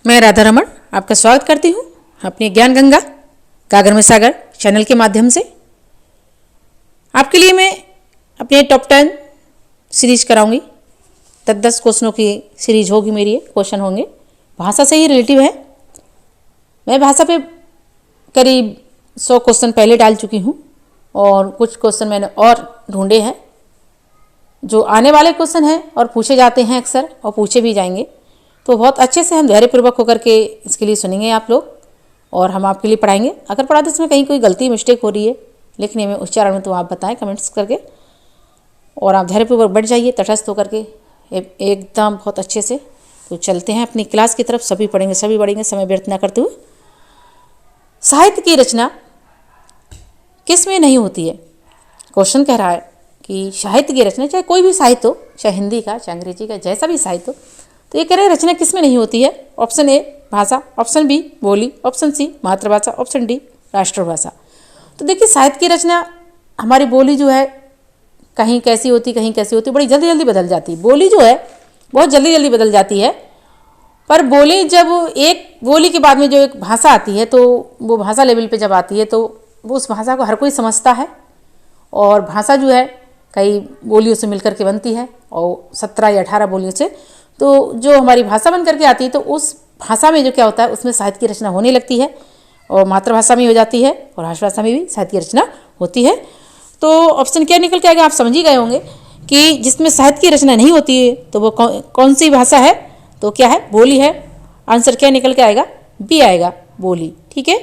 मैं राधा रमन आपका स्वागत करती हूँ अपनी ज्ञान गंगा गागर में सागर चैनल के माध्यम से। आपके लिए मैं अपने टॉप 10 सीरीज कराऊंगी। 10 क्वेश्चनों की सीरीज होगी मेरी। क्वेश्चन होंगे भाषा से ही रिलेटिव है। मैं भाषा पे करीब 100 क्वेश्चन पहले डाल चुकी हूँ और कुछ क्वेश्चन मैंने और ढूंढे हैं जो आने वाले क्वेश्चन हैं और पूछे जाते हैं अक्सर और पूछे भी जाएंगे। तो बहुत अच्छे से हम धैर्यपूर्वक होकर के इसके लिए सुनेंगे आप लोग और हम आपके लिए पढ़ाएंगे। अगर पढ़ाते समय कहीं कोई गलती मिस्टेक हो रही है लिखने में उच्चारण में तो आप बताएं कमेंट्स करके और आप धैर्यपूर्वक बैठ जाइए तटस्थ होकर के एकदम बहुत अच्छे से। तो चलते हैं अपनी क्लास की तरफ। सभी पढ़ेंगे समय व्यर्थ न करते हुए। साहित्य की रचना किस में नहीं होती है? क्वेश्चन कह रहा है कि साहित्य की रचना चाहे कोई भी साहित्य हो, चाहे हिंदी का चाहे अंग्रेजी का जैसा भी साहित्य हो, तो ये कह रहे हैं रचना किस में नहीं होती है। ऑप्शन ए भाषा, ऑप्शन बी बोली, ऑप्शन सी मातृभाषा, ऑप्शन डी राष्ट्रभाषा। तो देखिए साहित्य की रचना हमारी बोली जो है कहीं कैसी होती कहीं कैसी होती, बड़ी जल्दी जल्दी बदल जाती है। बोली जो है बहुत जल्दी जल्दी बदल जाती है। पर बोली जब एक बोली के बाद में जो एक भाषा आती है तो वो भाषा लेवल पे जब आती है तो वो उस भाषा को हर कोई समझता है। और भाषा जो है कई बोलियों से मिलकर के बनती है और 17 या 18 बोलियों से। तो जो हमारी भाषा बन करके आती है तो उस भाषा में जो क्या होता है उसमें साहित्य की रचना होने लगती है और मातृभाषा में हो जाती है और राष्ट्रभाषा में भी साहित्य की रचना होती है। तो ऑप्शन क्या निकल के आएगा? आप समझ ही गए होंगे कि जिसमें साहित्य की रचना नहीं होती है तो वो कौन सी भाषा है? तो क्या है? बोली है। आंसर क्या निकल के आएगा? बी आएगा, बोली। ठीक है।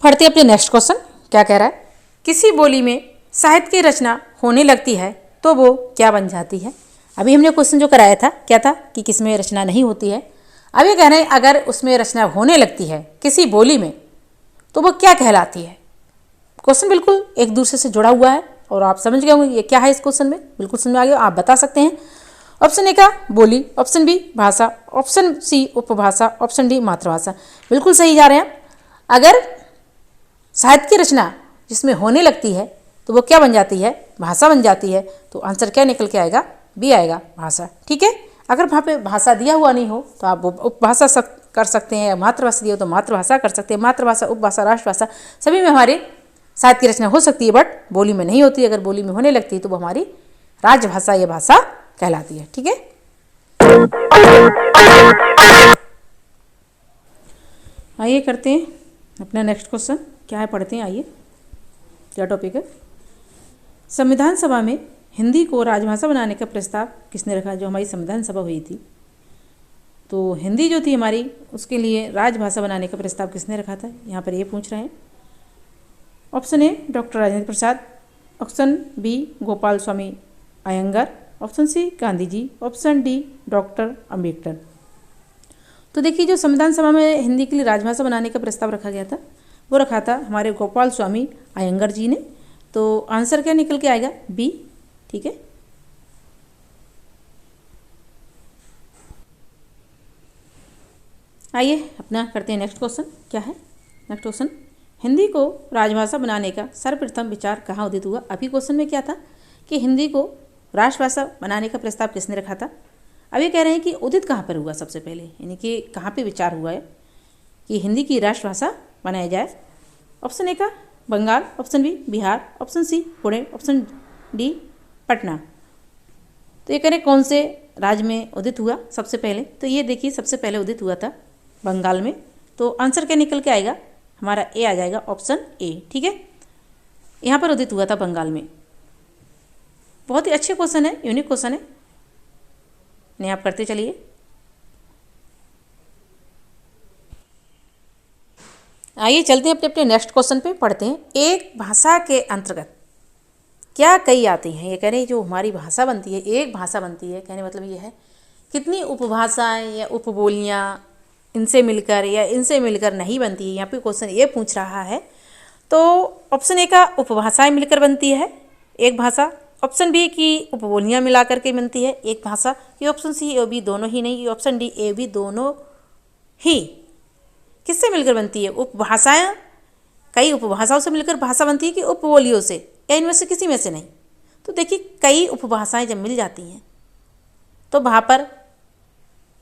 पढ़ते अपने नेक्स्ट क्वेश्चन। क्या कह रहा है? किसी बोली में साहित्य की रचना होने लगती है तो वो क्या बन जाती है? अभी हमने क्वेश्चन जो कराया था क्या था कि किसमें रचना नहीं होती है। अब ये कह रहे हैं अगर उसमें रचना होने लगती है किसी बोली में तो वो क्या कहलाती है। क्वेश्चन बिल्कुल एक दूसरे से जुड़ा हुआ है और आप समझ गए होंगे ये क्या है। इस क्वेश्चन में बिल्कुल समझ में आ गया। आप बता सकते हैं। ऑप्शन ए का बोली, ऑप्शन बी भाषा, ऑप्शन सी उपभाषा, ऑप्शन डी मातृभाषा। बिल्कुल सही जा रहे हैं। अगर साहित्य की रचना जिसमें होने लगती है तो वो क्या बन जाती है? भाषा बन जाती है। तो आंसर क्या निकल के आएगा? बी आएगा, भाषा। ठीक है। अगर वहाँ पे भाषा दिया हुआ नहीं हो तो आप उपभाषा कर सकते हैं, मातृभाषा दी हो तो मातृभाषा कर सकते हैं। मातृभाषा, उपभाषा, राष्ट्रभाषा सभी में हमारी साहित्य की रचना हो सकती है बट बोली में नहीं होती। अगर बोली में होने लगती है तो वो हमारी राजभाषा या भाषा कहलाती है। ठीक है। आइए करते हैं अपना नेक्स्ट क्वेश्चन। क्या है पढ़ते हैं। आइए क्या टॉपिक है? संविधान सभा में हिंदी को राजभाषा बनाने का प्रस्ताव किसने रखा? जो हमारी संविधान सभा हुई थी तो हिंदी जो थी हमारी उसके लिए राजभाषा बनाने का प्रस्ताव किसने रखा था? यहाँ पर ये पूछ रहे हैं। Option A doctor Rajendra Prasad, option B Gopal Swami Ayyangar, option C Gandhi ji, option D doctor Ambedkar. तो देखिए जो संविधान सभा में हिंदी के लिए राजभाषा बनाने का प्रस्ताव रखा गया था वो रखा था हमारे गोपाल स्वामी अयंगार जी ने। तो आंसर क्या निकल के आएगा? बी। ठीक है। आइए अपना करते हैं नेक्स्ट क्वेश्चन। क्या है नेक्स्ट क्वेश्चन? हिंदी को राजभाषा बनाने का सर्वप्रथम विचार कहाँ उदित हुआ? अभी क्वेश्चन में क्या था कि हिंदी को राष्ट्रभाषा बनाने का प्रस्ताव किसने रखा था। अब ये कह रहे हैं कि उदित कहाँ पर हुआ सबसे पहले, यानी कि कहाँ पे विचार हुआ है कि हिंदी की राष्ट्रभाषा बनाया जाए। ऑप्शन ए का Bengal, option B Bihar, option C Pune, option D Patna. तो ये कह रहे कौन से राज्य में उदित हुआ सबसे पहले? तो ये देखिए सबसे पहले उदित हुआ था बंगाल में। तो आंसर क्या निकल के आएगा? हमारा ए आ जाएगा, ऑप्शन ए। ठीक है। यहाँ पर उदित हुआ था बंगाल में। बहुत ही अच्छे क्वेश्चन है, यूनिक क्वेश्चन है। इन्हें आप करते चलिए। आइए चलते हैं अपने अपने नेक्स्ट क्वेश्चन पे। पढ़ते हैं एक भाषा के अंतर्गत क्या कई आती हैं? ये कह रहे हैं जो हमारी भाषा बनती है एक भाषा बनती है, कहने मतलब ये है कितनी उपभाषाएं या उपबोलियाँ इनसे मिलकर या इनसे मिलकर नहीं बनती है। यहाँ पे क्वेश्चन ये पूछ रहा है। तो ऑप्शन ए का उपभाषाएं मिलकर बनती है एक भाषा, ऑप्शन बी की उपबोलियाँ मिला करके बनती है एक भाषा, ये ऑप्शन सी ए बी दोनों ही नहीं, ये ऑप्शन डी ए बी दोनों ही किससे मिलकर बनती है? उपभाषाएं कई उपभाषाओं से मिलकर भाषा बनती है कि उपबोलियों से, या इनमें से किसी में से नहीं। तो देखिए कई उपभाषाएं जब मिल जाती हैं तो वहाँ पर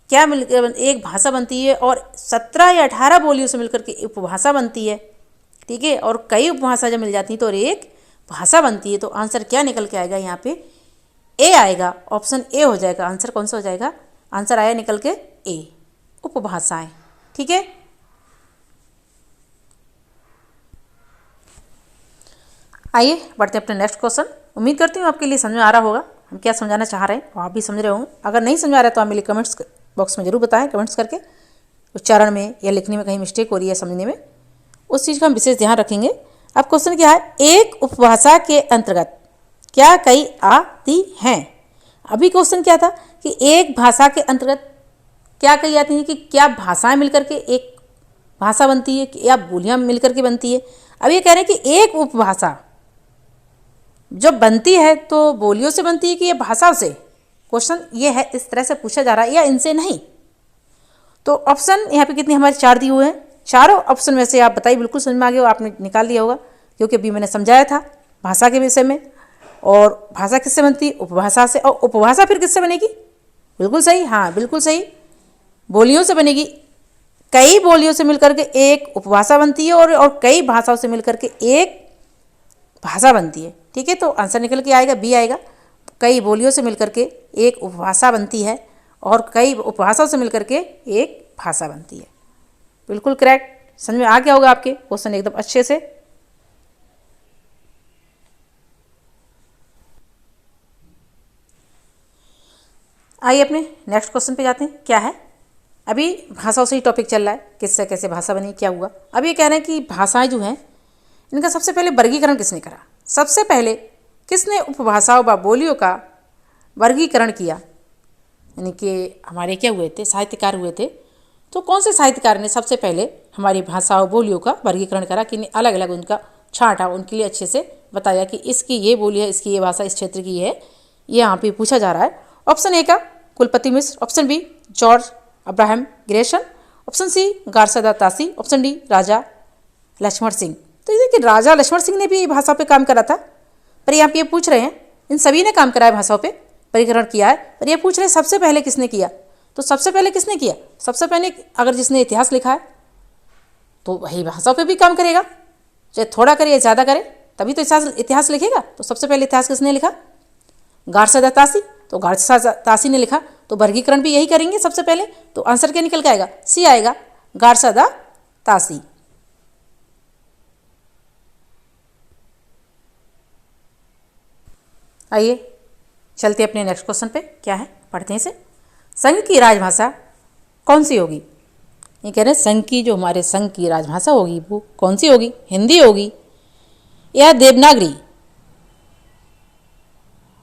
क्या एक भाषा बनती है और 17 या 18 बोलियों से मिलकर के उपभाषा बनती है, ठीक है। और कई उपभाषा जब मिल जाती हैं तो एक भाषा बनती है। तो आंसर क्या निकल के आएगा यहाँ पे? ए आएगा, ऑप्शन ए हो जाएगा। आंसर कौन सा हो जाएगा? आंसर आया निकल के ए, उपभाषाएं, ठीक है। आइए बढ़ते हैं अपने नेक्स्ट क्वेश्चन। उम्मीद करती हूँ आपके लिए समझ में आ रहा होगा हम क्या समझाना चाह रहे हैं, और आप भी समझ रहे होंगे। अगर नहीं समझ आ रहा है तो आप मेरे कमेंट्स बॉक्स में जरूर बताएं, कमेंट्स करके। उच्चारण में या लिखने में कहीं मिस्टेक हो रही है समझने में, उस चीज़ का हम विशेष ध्यान रखेंगे। अब क्वेश्चन क्या है? एक उपभाषा के अंतर्गत क्या कई आती हैं? अभी क्वेश्चन क्या था कि एक भाषा के अंतर्गत क्या कई आती हैं, कि क्या भाषाएं मिलकर के एक भाषा बनती है या बोलियां मिलकर के बनती है। अब ये कह रहे हैं कि एक उपभाषा जब बनती है तो बोलियों से बनती है कि ये भाषाओं से। क्वेश्चन ये है, इस तरह से पूछा जा रहा है, या इनसे नहीं। तो ऑप्शन यहाँ पे कितने हमारे 4 दिए हुए हैं। चारों ऑप्शन में से आप बताइए, बिल्कुल समझ में आ गया, आपने निकाल लिया होगा, क्योंकि अभी मैंने समझाया था भाषा के विषय में। और भाषा किससे बनती है? उपभाषा से। और उपभाषा फिर किससे बनेगी? बिल्कुल सही, हाँ बिल्कुल सही, बोलियों से बनेगी। कई बोलियों से मिलकर के एक उपभाषा बनती है और कई भाषाओं से मिलकर के एक भाषा बनती है, ठीक है। तो आंसर निकल के आएगा बी आएगा। कई बोलियों से मिलकर के एक उपभाषा बनती है और कई उपभाषाओं से मिलकर के एक भाषा बनती है। बिल्कुल करेक्ट, समझ में आ गया होगा आपके क्वेश्चन एकदम अच्छे से। आइए अपने नेक्स्ट क्वेश्चन पे जाते हैं। क्या है? अभी भाषाओं से ही टॉपिक चल रहा है, किससे कैसे भाषा बनी, क्या हुआ। अब ये कह रहे हैं कि भाषाएं जो हैं इनका सबसे पहले वर्गीकरण किसने करा? सबसे पहले किसने उपभाषाओं व बोलियों का वर्गीकरण किया? यानी कि हमारे क्या हुए थे, साहित्यकार हुए थे। तो कौन से साहित्यकार ने सबसे पहले हमारी भाषाओं बोलियों का वर्गीकरण करा, कि अलग अलग उनका छांटा, उनके लिए अच्छे से बताया कि इसकी ये बोली है, इसकी ये भाषा इस क्षेत्र की है। ये यहाँ पे पूछा जा रहा है। ऑप्शन ए का Kulpati Mishra, option B George Abraham Grierson, option C Garcin de Tassy, option D Raja Lakshman Singh. तो ये देखिए, राजा लक्ष्मण सिंह ने भी भाषा पे काम करा था। पर यहाँ पे ये पूछ रहे हैं, इन सभी ने काम करा है भाषाओं पे, वर्गीकरण किया है। पर ये पूछ रहे हैं सबसे पहले किसने किया। तो सबसे पहले किसने किया? सबसे पहले अगर जिसने इतिहास लिखा है तो वही भाषाओं पे भी काम करेगा, चाहे थोड़ा करे या ज़्यादा करे, तभी तो इतिहास लिखेगा। तो सबसे पहले इतिहास किसने लिखा? गारसादा तासी। तो गारसादा तासी ने लिखा, तो वर्गीकरण भी यही करेंगे सबसे पहले। तो आंसर क्या निकल के आएगा? सी आएगा, गारसादा तासी। आइए चलते अपने नेक्स्ट क्वेश्चन पे। क्या है, पढ़ते हैं इसे। संघ की राजभाषा कौन सी होगी? ये कह रहे हैं संघ की, जो हमारे संघ की राजभाषा होगी वो कौन सी होगी? हिंदी होगी या देवनागरी,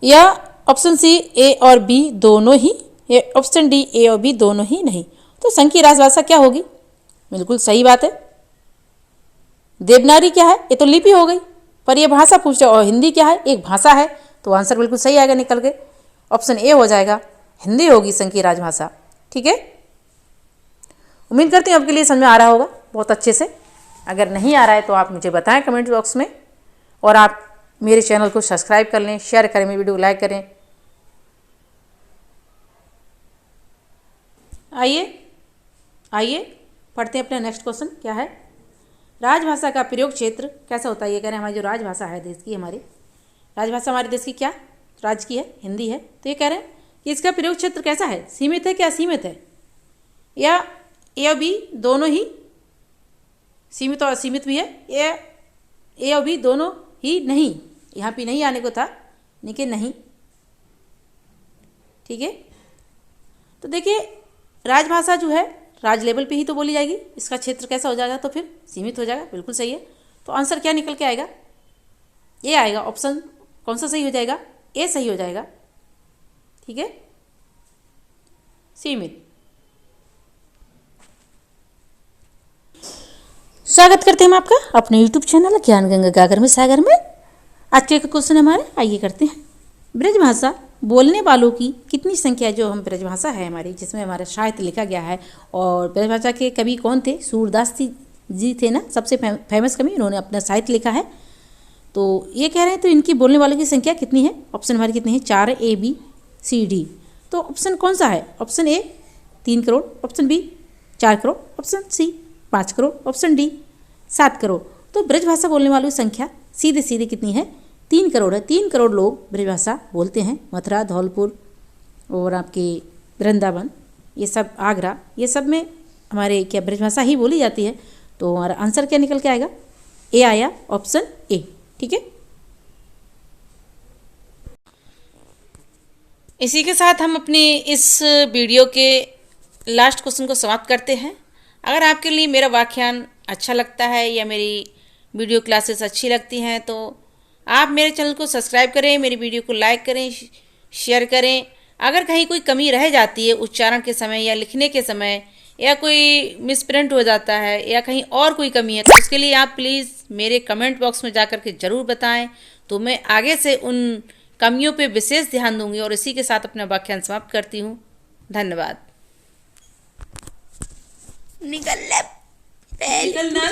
या ऑप्शन सी ए और बी दोनों ही, या ऑप्शन डी ए और बी दोनों ही नहीं। तो संघ की राजभाषा क्या होगी? बिल्कुल सही बात है, देवनागरी क्या है? ये तो लिपि हो गई, पर ये भाषा पूछ रहे। और हिंदी क्या है? एक भाषा है। तो आंसर बिल्कुल सही आएगा निकल के, ऑप्शन ए हो जाएगा, हिंदी होगी संघ की राजभाषा, ठीक है। उम्मीद करती हूँ आपके लिए समझ में आ रहा होगा बहुत अच्छे से। अगर नहीं आ रहा है तो आप मुझे बताएं कमेंट बॉक्स में, और आप मेरे चैनल को सब्सक्राइब कर लें, शेयर करें, मेरी वीडियो को लाइक करें। आइए पढ़ते हैं अपना नेक्स्ट क्वेश्चन। क्या है? राजभाषा का प्रयोग क्षेत्र कैसा होता है? ये कह रहे हैं हमारी जो राजभाषा है देश की, हमारी राजभाषा हमारे देश की क्या राज्य की है? हिंदी है। तो ये कह रहे हैं कि इसका प्रयोग क्षेत्र कैसा है? सीमित है क्या असीमित है, या ए और बी दोनों ही? सीमित और असीमित भी है, या ए और बी दोनों ही नहीं? यहाँ पे नहीं आने को था, लेकिन नहीं, ठीक है। तो देखिए, राजभाषा जो है राज लेवल पे ही तो बोली जाएगी, इसका क्षेत्र कैसा हो जाएगा? तो फिर सीमित हो जाएगा, बिल्कुल सही है। तो आंसर क्या निकल के आएगा? ये आएगा। ऑप्शन कौन सा सही हो जाएगा? ए सही हो जाएगा, ठीक है, सीमित। स्वागत करते हैं हम आपका अपने YouTube चैनल ज्ञान गंगा गागर में सागर में। आज के क्वेश्चन हमारे, आइए करते हैं। ब्रजभाषा बोलने वालों की कितनी संख्या? जो हम ब्रजभाषा है हमारी, जिसमें हमारा साहित्य लिखा गया है। और ब्रजभाषा के कवि कौन थे? सूरदास जी थे ना, सबसे फेमस कवि, उन्होंने अपना साहित्य लिखा है। तो ये कह रहे हैं तो इनकी बोलने वालों की संख्या कितनी है? ऑप्शन हमारी कितनी है? 4 ए बी सी डी। तो ऑप्शन कौन सा है? Option A 3 crore, option B 4 crore, option C 5 crore, option D 7 crore. तो ब्रजभाषा बोलने वालों की संख्या सीधे सीधे कितनी है? 3 करोड़ है। 3 करोड़ लोग ब्रजभाषा बोलते हैं। मथुरा, धौलपुर और आपके वृंदावन, ये सब आगरा, ये सब में हमारे क्या ब्रजभाषा ही बोली जाती है। तो हमारा आंसर क्या निकल के आएगा? ए आया, ऑप्शन ए। ठीक है, इसी के साथ हम अपनी इस वीडियो के लास्ट क्वेश्चन को समाप्त करते हैं। अगर आपके लिए मेरा व्याख्यान अच्छा लगता है या मेरी वीडियो क्लासेस अच्छी लगती हैं तो आप मेरे चैनल को सब्सक्राइब करें, मेरी वीडियो को लाइक करें, शेयर करें। अगर कहीं कोई कमी रह जाती है उच्चारण के समय या लिखने के समय, या कोई मिसप्रिंट हो जाता है या कहीं और कोई कमी है, तो उसके लिए आप प्लीज़ मेरे कमेंट बॉक्स में जा कर के ज़रूर बताएं, तो मैं आगे से उन कमियों पे विशेष ध्यान दूंगी। और इसी के साथ अपना व्याख्यान समाप्त करती हूँ। धन्यवाद। निकलना